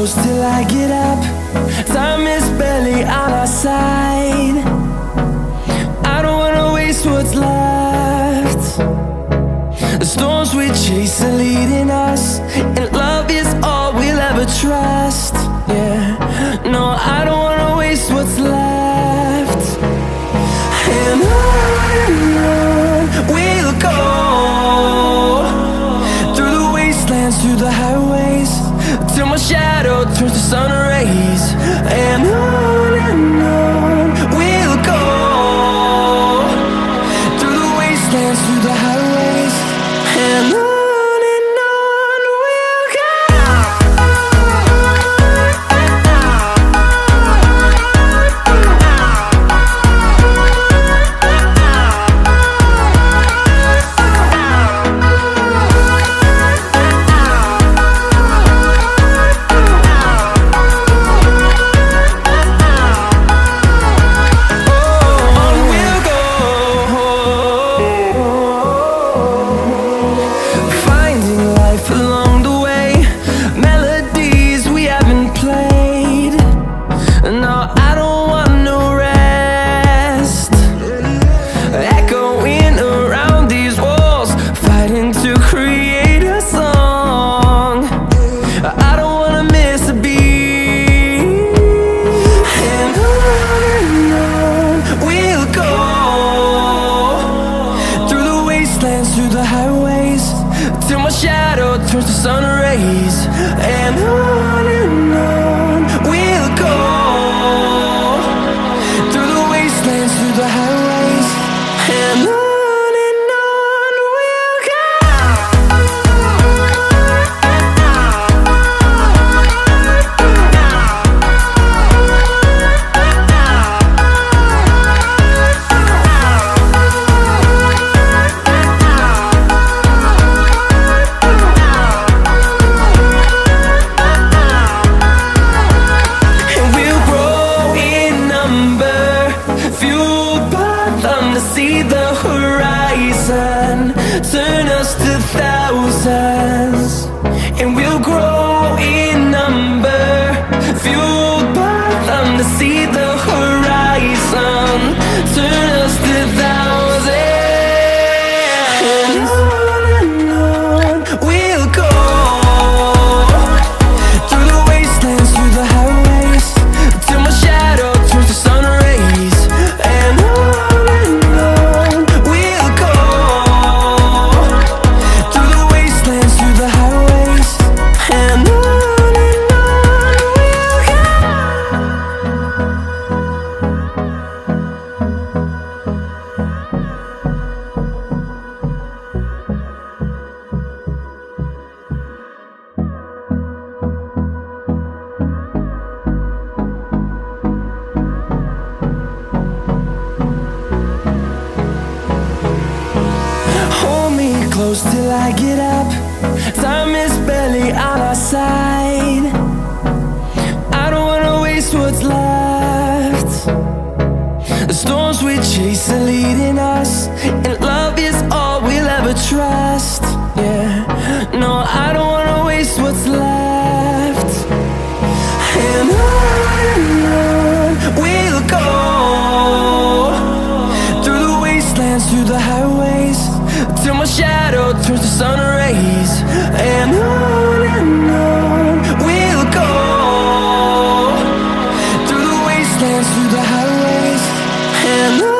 close till I get up. Time is barely on our side. I don't wanna waste what's left. The storms we chase are leading us, and love is all we'll ever trust. Yeah, no, I don't wanna waste what's left. And on we'll go, through the wastelands, through the highways, till my shadow turns to sun rays. And on we'll go, through the wastelands, through the highways, and on we'll go. Through the highways, till my shadow turns to sun rays. And on we'll go, through the wastelands, through the highways, and on we'll go. See the horizon, turn us to thousands, and we'll grow in number, fueled by them. To see the horizon, turn us to thousands, and on we'll go, through the wastelands, through the highways, till my shadow turns to sun rays. And close till I get up. Time is barely on our side. I don't wanna waste what's left. The storms we chase are leading us, and love is all we'll ever trust. Yeah, no, I don't wanna waste what's left. And on we'll go, through the wastelands, through the highways, till my shadow turns to sun rays. And on we'll go, through the wastelands, through the highways, and on.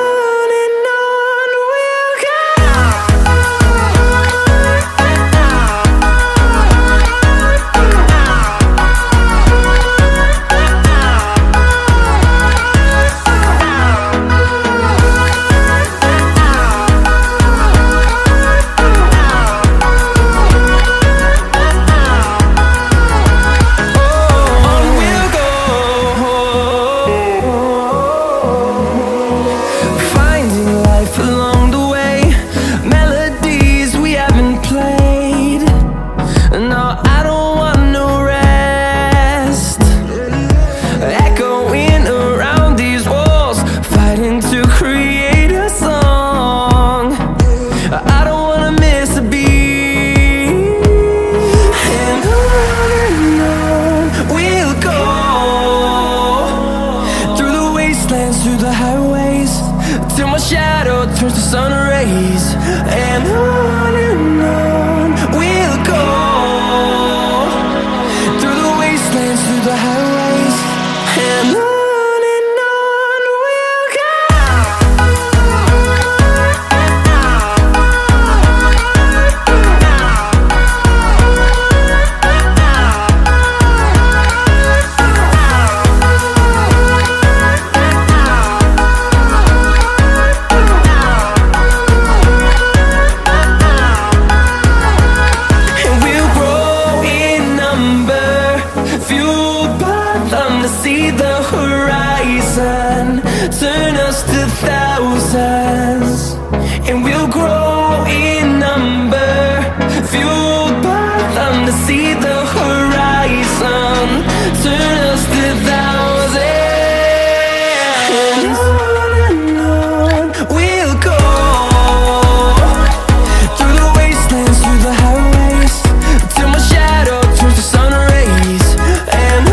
through the highways, till my shadow turns to sun rays. And on we'll go, through the wastelands, through the highways. And on we'll go. See the horizon, turn us to thousands, and we'll grow in number, fueled by them to see the horizon, turn us to thousands. And on we'll go, through the wastelands, through the highways, till my shadow turns to sun rays. And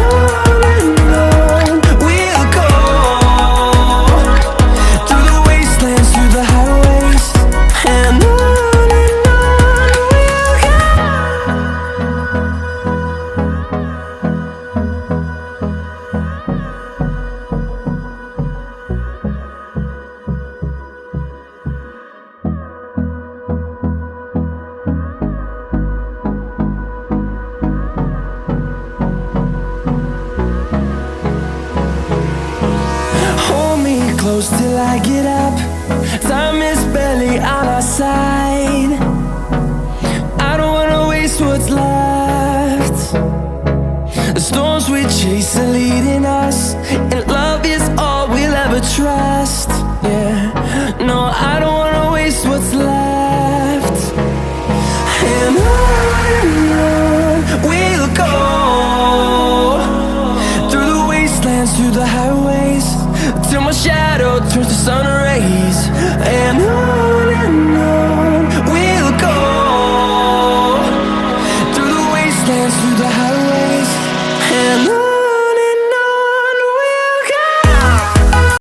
close till I get up. Time is barely on our side. I don't wanna waste what's left. The storms we chase are leading us, and love is all we'll ever trust. Yeah, no, I don't wanna waste what's left. And